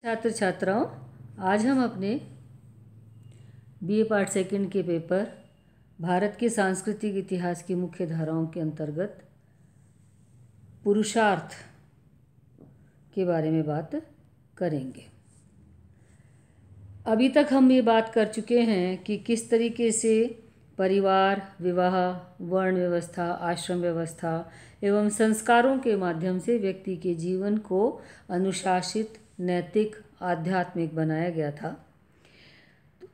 छात्र छात्राओं, आज हम अपने बीए पार्ट सेकंड के पेपर भारत के सांस्कृतिक इतिहास की मुख्य धाराओं के अंतर्गत पुरुषार्थ के बारे में बात करेंगे। अभी तक हम ये बात कर चुके हैं कि किस तरीके से परिवार, विवाह, वर्ण व्यवस्था, आश्रम व्यवस्था एवं संस्कारों के माध्यम से व्यक्ति के जीवन को अनुशासित, नैतिक, आध्यात्मिक बनाया गया था।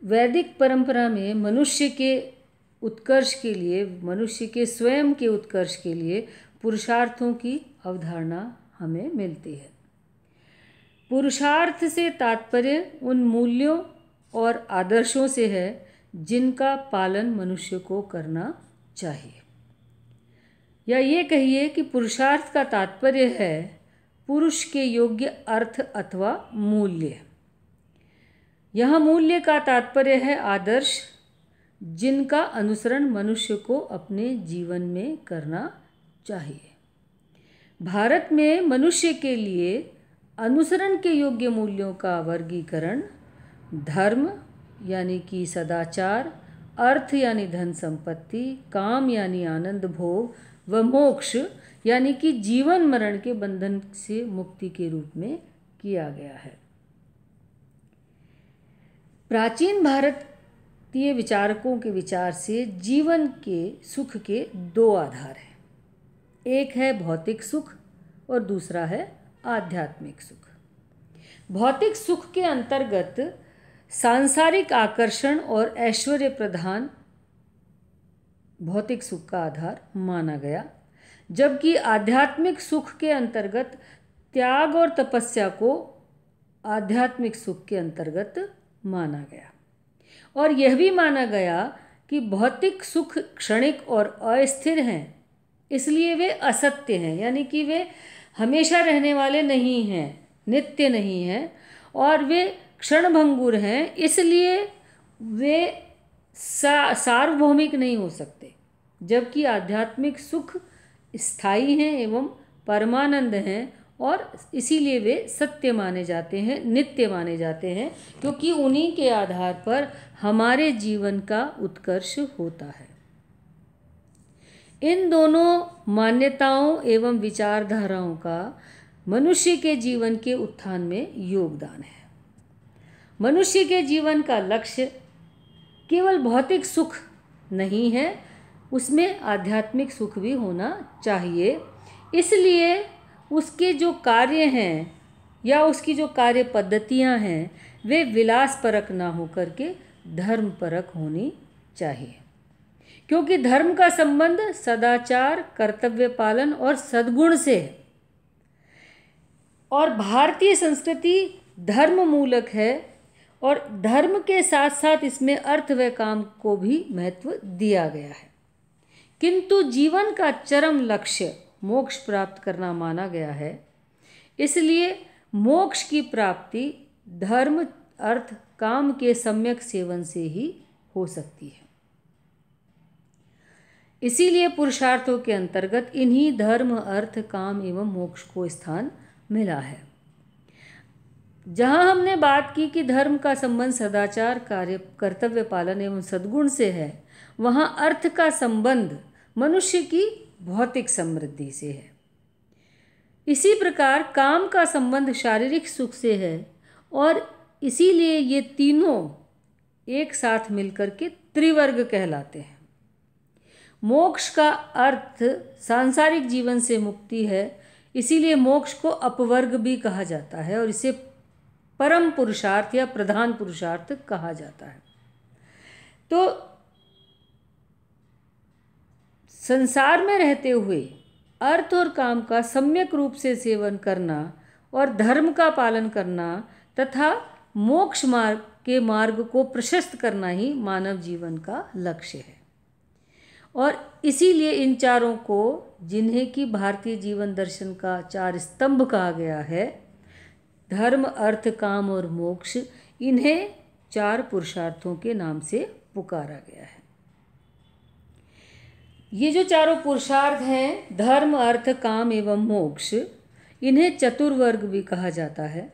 वैदिक परंपरा में मनुष्य के उत्कर्ष के लिए, मनुष्य के स्वयं के उत्कर्ष के लिए पुरुषार्थों की अवधारणा हमें मिलती है। पुरुषार्थ से तात्पर्य उन मूल्यों और आदर्शों से है जिनका पालन मनुष्य को करना चाहिए, या ये कहिए कि पुरुषार्थ का तात्पर्य है पुरुष के योग्य अर्थ अथवा मूल्य। यह मूल्य का तात्पर्य है आदर्श जिनका अनुसरण मनुष्य को अपने जीवन में करना चाहिए। भारत में मनुष्य के लिए अनुसरण के योग्य मूल्यों का वर्गीकरण धर्म यानी कि सदाचार, अर्थ यानी धन संपत्ति, काम यानी आनंद भोग व मोक्ष यानी कि जीवन मरण के बंधन से मुक्ति के रूप में किया गया है। प्राचीन भारतीय विचारकों के विचार से जीवन के सुख के दो आधार हैं। एक है भौतिक सुख और दूसरा है आध्यात्मिक सुख। भौतिक सुख के अंतर्गत सांसारिक आकर्षण और ऐश्वर्य प्रधान भौतिक सुख का आधार माना गया, जबकि आध्यात्मिक सुख के अंतर्गत त्याग और तपस्या को आध्यात्मिक सुख के अंतर्गत माना गया। और यह भी माना गया कि भौतिक सुख क्षणिक और अस्थिर हैं, इसलिए वे असत्य हैं, यानी कि वे हमेशा रहने वाले नहीं हैं, नित्य नहीं हैं, और वे क्षणभंगुर हैं, इसलिए वे सार्वभौमिक नहीं हो सकते। जबकि आध्यात्मिक सुख स्थायी हैं एवं परमानंद हैं और इसीलिए वे सत्य माने जाते हैं, नित्य माने जाते हैं, क्योंकि उन्हीं के आधार पर हमारे जीवन का उत्कर्ष होता है। इन दोनों मान्यताओं एवं विचारधाराओं का मनुष्य के जीवन के उत्थान में योगदान है। मनुष्य के जीवन का लक्ष्य केवल भौतिक सुख नहीं है, उसमें आध्यात्मिक सुख भी होना चाहिए। इसलिए उसके जो कार्य हैं या उसकी जो कार्य पद्धतियां हैं वे विलास परक ना होकर के धर्म परक होनी चाहिए, क्योंकि धर्म का संबंध सदाचार, कर्तव्य पालन और सद्गुण से है। और भारतीय संस्कृति धर्म मूलक है और धर्म के साथ साथ इसमें अर्थ व काम को भी महत्व दिया गया है। किंतु जीवन का चरम लक्ष्य मोक्ष प्राप्त करना माना गया है, इसलिए मोक्ष की प्राप्ति धर्म, अर्थ, काम के सम्यक सेवन से ही हो सकती है। इसीलिए पुरुषार्थों के अंतर्गत इन्हीं धर्म, अर्थ, काम एवं मोक्ष को स्थान मिला है। जहाँ हमने बात की कि धर्म का संबंध सदाचार, कार्य, कर्तव्य पालन एवं सद्गुण से है, वहाँ अर्थ का संबंध मनुष्य की भौतिक समृद्धि से है। इसी प्रकार काम का संबंध शारीरिक सुख से है और इसीलिए ये तीनों एक साथ मिलकर के त्रिवर्ग कहलाते हैं। मोक्ष का अर्थ सांसारिक जीवन से मुक्ति है, इसीलिए मोक्ष को अपवर्ग भी कहा जाता है और इसे परम पुरुषार्थ या प्रधान पुरुषार्थ कहा जाता है। तो संसार में रहते हुए अर्थ और काम का सम्यक रूप से सेवन करना और धर्म का पालन करना तथा मोक्ष मार्ग के मार्ग को प्रशस्त करना ही मानव जीवन का लक्ष्य है। और इसीलिए इन चारों को, जिन्हें कि भारतीय जीवन दर्शन का चार स्तंभ कहा गया है, धर्म, अर्थ, काम और मोक्ष, इन्हें चार पुरुषार्थों के नाम से पुकारा गया है। ये जो चारों पुरुषार्थ हैं, धर्म, अर्थ, काम एवं मोक्ष, इन्हें चतुर्वर्ग भी कहा जाता है।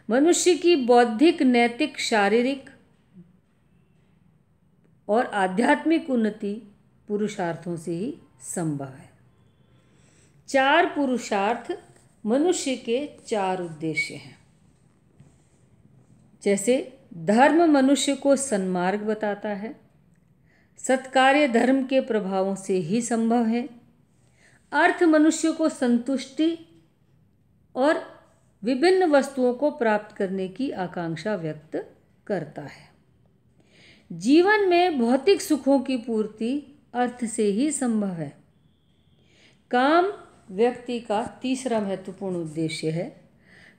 मनुष्य की बौद्धिक, नैतिक, शारीरिक और आध्यात्मिक उन्नति पुरुषार्थों से ही संभव है। 4 पुरुषार्थ मनुष्य के 4 उद्देश्य हैं। जैसे धर्म मनुष्य को सन्मार्ग बताता है। सत्कार्य धर्म के प्रभावों से ही संभव है। अर्थ मनुष्य को संतुष्टि और विभिन्न वस्तुओं को प्राप्त करने की आकांक्षा व्यक्त करता है। जीवन में भौतिक सुखों की पूर्ति अर्थ से ही संभव है। काम व्यक्ति का तीसरा महत्वपूर्ण उद्देश्य है।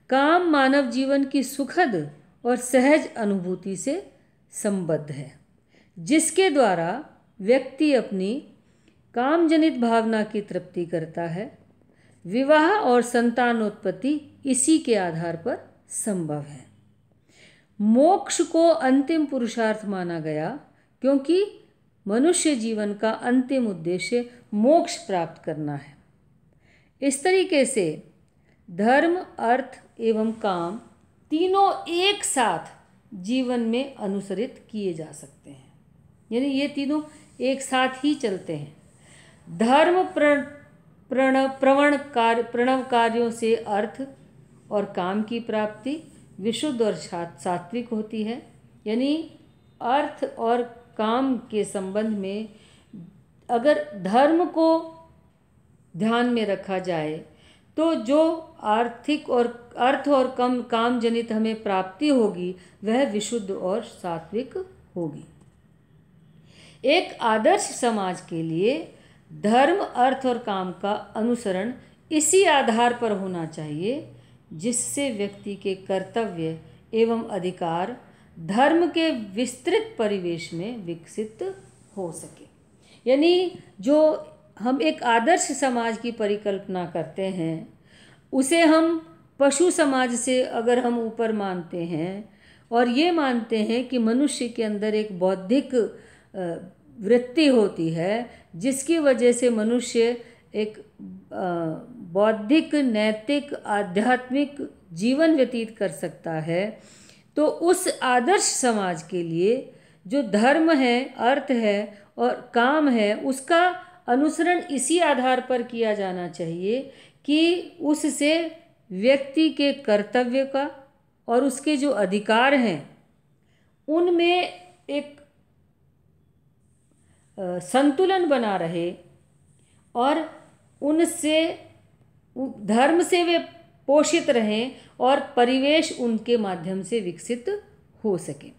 काम मानव जीवन की सुखद और सहज अनुभूति से संबद्ध है, जिसके द्वारा व्यक्ति अपनी कामजनित भावना की तृप्ति करता है। विवाह और संतानोत्पत्ति इसी के आधार पर संभव है। मोक्ष को अंतिम पुरुषार्थ माना गया क्योंकि मनुष्य जीवन का अंतिम उद्देश्य मोक्ष प्राप्त करना है। इस तरीके से धर्म, अर्थ एवं काम तीनों एक साथ जीवन में अनुसरित किए जा सकते हैं, यानी ये तीनों एक साथ ही चलते हैं। धर्म प्रणव कार्यों से अर्थ और काम की प्राप्ति विशुद्ध और सात्विक होती है। यानी अर्थ और काम के संबंध में अगर धर्म को ध्यान में रखा जाए तो जो आर्थिक और अर्थ और काम जनित हमें प्राप्ति होगी वह विशुद्ध और सात्विक होगी। एक आदर्श समाज के लिए धर्म, अर्थ और काम का अनुसरण इसी आधार पर होना चाहिए जिससे व्यक्ति के कर्तव्य एवं अधिकार धर्म के विस्तृत परिवेश में विकसित हो सके। यानी जो हम एक आदर्श समाज की परिकल्पना करते हैं उसे हम पशु समाज से अगर हम ऊपर मानते हैं और ये मानते हैं कि मनुष्य के अंदर एक बौद्धिक वृत्ति होती है जिसकी वजह से मनुष्य एक बौद्धिक, नैतिक, आध्यात्मिक जीवन व्यतीत कर सकता है, तो उस आदर्श समाज के लिए जो धर्म है, अर्थ है और काम है उसका अनुसरण इसी आधार पर किया जाना चाहिए कि उससे व्यक्ति के कर्तव्य का और उसके जो अधिकार हैं उनमें एक संतुलन बना रहे और उनसे धर्म से वे पोषित रहें और परिवेश उनके माध्यम से विकसित हो सके।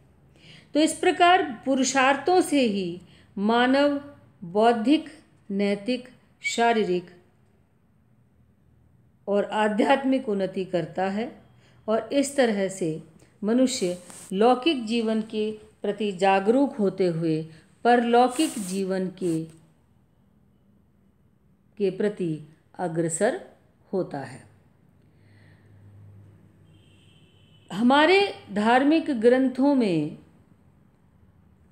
तो इस प्रकार पुरुषार्थों से ही मानव बौद्धिक, नैतिक, शारीरिक और आध्यात्मिक उन्नति करता है और इस तरह से मनुष्य लौकिक जीवन के प्रति जागरूक होते हुए परलौकिक जीवन के प्रति अग्रसर होता है। हमारे धार्मिक ग्रंथों में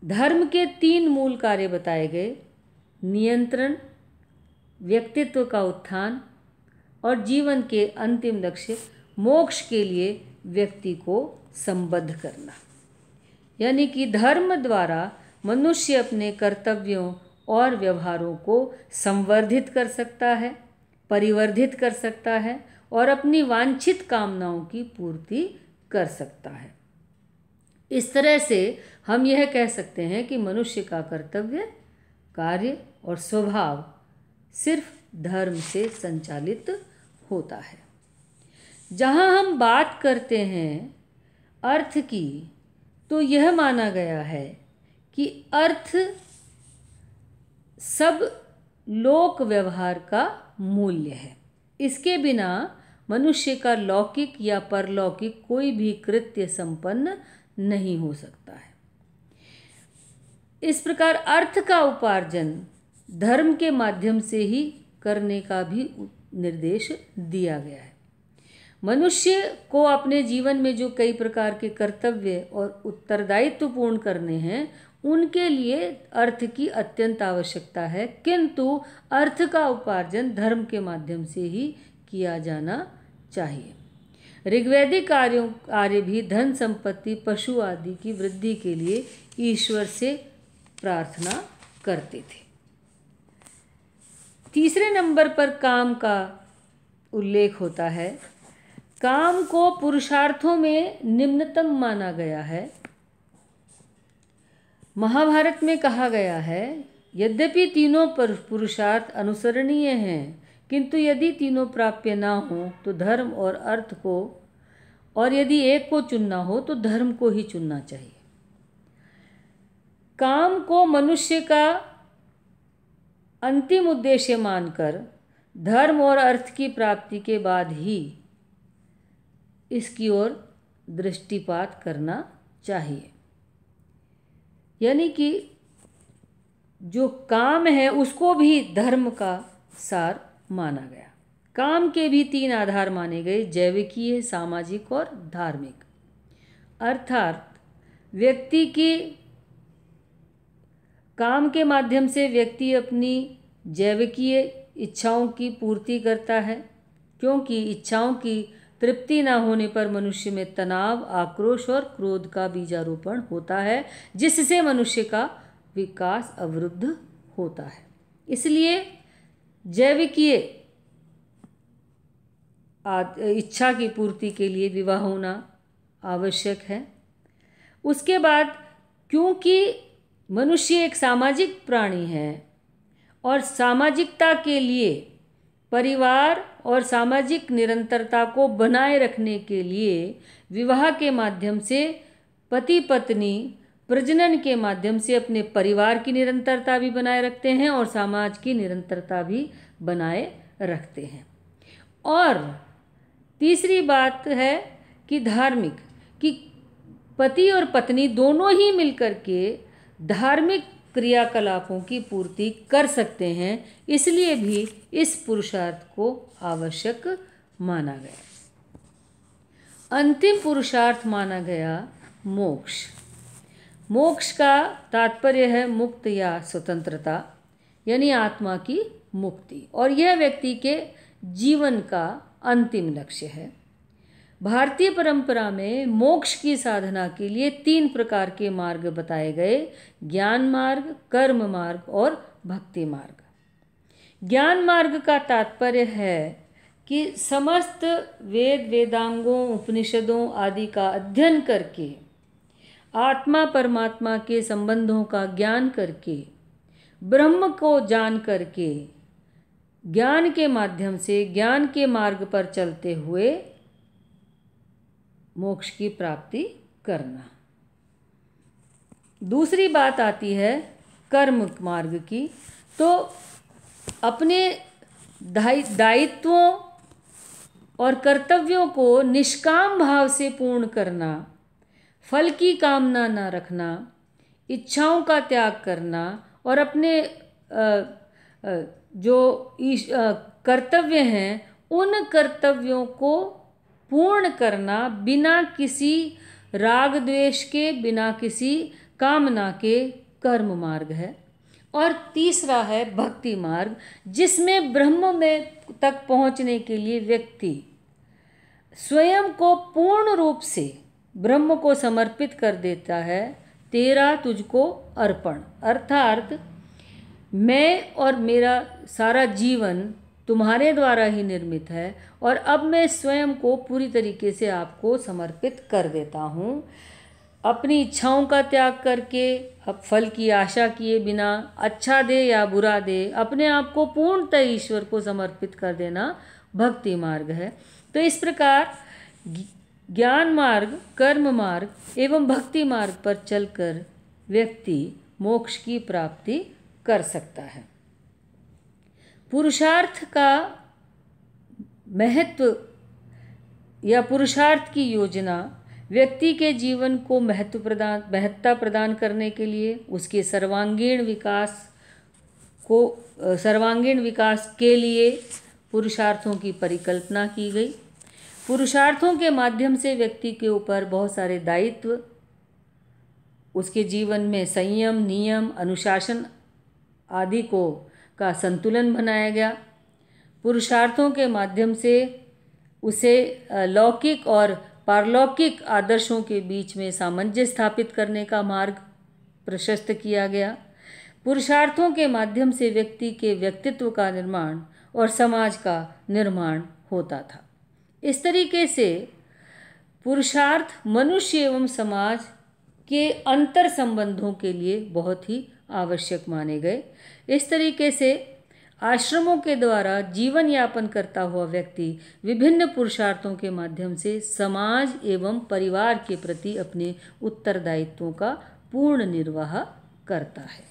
धर्म के 3 मूल कार्य बताए गए: नियंत्रण, व्यक्तित्व का उत्थान और जीवन के अंतिम लक्ष्य मोक्ष के लिए व्यक्ति को संबद्ध करना। यानी कि धर्म द्वारा मनुष्य अपने कर्तव्यों और व्यवहारों को संवर्धित कर सकता है, परिवर्धित कर सकता है और अपनी वांछित कामनाओं की पूर्ति कर सकता है। इस तरह से हम यह कह सकते हैं कि मनुष्य का कर्तव्य, कार्य और स्वभाव सिर्फ धर्म से संचालित होता है। जहाँ हम बात करते हैं अर्थ की, तो यह माना गया है कि अर्थ सब लोक व्यवहार का मूल्य है। इसके बिना मनुष्य का लौकिक या परलौकिक कोई भी कृत्य संपन्न नहीं हो सकता है। इस प्रकार अर्थ का उपार्जन धर्म के माध्यम से ही करने का भी निर्देश दिया गया है। मनुष्य को अपने जीवन में जो कई प्रकार के कर्तव्य और उत्तरदायित्व पूर्ण करने हैं उनके लिए अर्थ की अत्यंत आवश्यकता है, किंतु अर्थ का उपार्जन धर्म के माध्यम से ही किया जाना चाहिए। ऋग्वैदिक आर्य भी धन संपत्ति पशु आदि की वृद्धि के लिए ईश्वर से प्रार्थना करते थे। तीसरे नंबर पर काम का उल्लेख होता है। काम को पुरुषार्थों में निम्नतम माना गया है। महाभारत में कहा गया है, यद्यपि तीनों पुरुषार्थ अनुसरणीय हैं, किंतु यदि तीनों प्राप्य ना हो तो धर्म और अर्थ को, और यदि एक को चुनना हो तो धर्म को ही चुनना चाहिए। काम को मनुष्य का अंतिम उद्देश्य मानकर धर्म और अर्थ की प्राप्ति के बाद ही इसकी ओर दृष्टिपात करना चाहिए। यानी कि जो काम है उसको भी धर्म का सार माना गया। काम के भी 3 आधार माने गए, जैविकीय, सामाजिक और धार्मिक। अर्थात व्यक्ति की काम के माध्यम से व्यक्ति अपनी जैविकीय इच्छाओं की पूर्ति करता है, क्योंकि इच्छाओं की तृप्ति न होने पर मनुष्य में तनाव, आक्रोश और क्रोध का बीजारोपण होता है, जिससे मनुष्य का विकास अवरुद्ध होता है। इसलिए जैविकीय इच्छा की पूर्ति के लिए विवाह होना आवश्यक है। उसके बाद क्योंकि मनुष्य एक सामाजिक प्राणी है और सामाजिकता के लिए परिवार और सामाजिक निरंतरता को बनाए रखने के लिए विवाह के माध्यम से पति पत्नी प्रजनन के माध्यम से अपने परिवार की निरंतरता भी बनाए रखते हैं और समाज की निरंतरता भी बनाए रखते हैं। और तीसरी बात है कि धार्मिक, कि पति और पत्नी दोनों ही मिलकर के धार्मिक क्रियाकलापों की पूर्ति कर सकते हैं, इसलिए भी इस पुरुषार्थ को आवश्यक माना गया। अंतिम पुरुषार्थ माना गया मोक्ष। मोक्ष का तात्पर्य है मुक्त या स्वतंत्रता, यानी आत्मा की मुक्ति, और यह व्यक्ति के जीवन का अंतिम लक्ष्य है। भारतीय परंपरा में मोक्ष की साधना के लिए 3 प्रकार के मार्ग बताए गए, ज्ञान मार्ग, कर्म मार्ग और भक्ति मार्ग। ज्ञान मार्ग का तात्पर्य है कि समस्त वेद, वेदांगों, उपनिषदों आदि का अध्ययन करके, आत्मा परमात्मा के संबंधों का ज्ञान करके, ब्रह्म को जान करके, ज्ञान के माध्यम से ज्ञान के मार्ग पर चलते हुए मोक्ष की प्राप्ति करना। दूसरी बात आती है कर्म मार्ग की। तो अपने दायित्वों और कर्तव्यों को निष्काम भाव से पूर्ण करना, फल की कामना न रखना, इच्छाओं का त्याग करना और अपने जो कर्तव्य हैं उन कर्तव्यों को पूर्ण करना बिना किसी राग द्वेष के, बिना किसी कामना के, कर्म मार्ग है। और तीसरा है भक्ति मार्ग, जिसमें ब्रह्म में तक पहुंचने के लिए व्यक्ति स्वयं को पूर्ण रूप से ब्रह्म को समर्पित कर देता है। तेरा तुझको अर्पण, अर्थात मैं और मेरा सारा जीवन तुम्हारे द्वारा ही निर्मित है और अब मैं स्वयं को पूरी तरीके से आपको समर्पित कर देता हूँ। अपनी इच्छाओं का त्याग करके, अब फल की आशा किए बिना, अच्छा दे या बुरा दे, अपने आप को पूर्णतः ईश्वर को समर्पित कर देना भक्ति मार्ग है। तो इस प्रकार ज्ञान मार्ग, कर्म मार्ग एवं भक्ति मार्ग पर चलकर व्यक्ति मोक्ष की प्राप्ति कर सकता है। पुरुषार्थ का महत्व या पुरुषार्थ की योजना व्यक्ति के जीवन को महत्ता प्रदान करने के लिए, उसके सर्वांगीण विकास के लिए पुरुषार्थों की परिकल्पना की गई। पुरुषार्थों के माध्यम से व्यक्ति के ऊपर बहुत सारे दायित्व, उसके जीवन में संयम, नियम, अनुशासन आदि का संतुलन बनाया गया। पुरुषार्थों के माध्यम से उसे लौकिक और पारलौकिक आदर्शों के बीच में सामंजस्य स्थापित करने का मार्ग प्रशस्त किया गया। पुरुषार्थों के माध्यम से व्यक्ति के व्यक्तित्व का निर्माण और समाज का निर्माण होता था। इस तरीके से पुरुषार्थ मनुष्य एवं समाज के अंतर संबंधों के लिए बहुत ही आवश्यक माने गए। इस तरीके से आश्रमों के द्वारा जीवन यापन करता हुआ व्यक्ति विभिन्न पुरुषार्थों के माध्यम से समाज एवं परिवार के प्रति अपने उत्तरदायित्वों का पूर्ण निर्वाह करता है।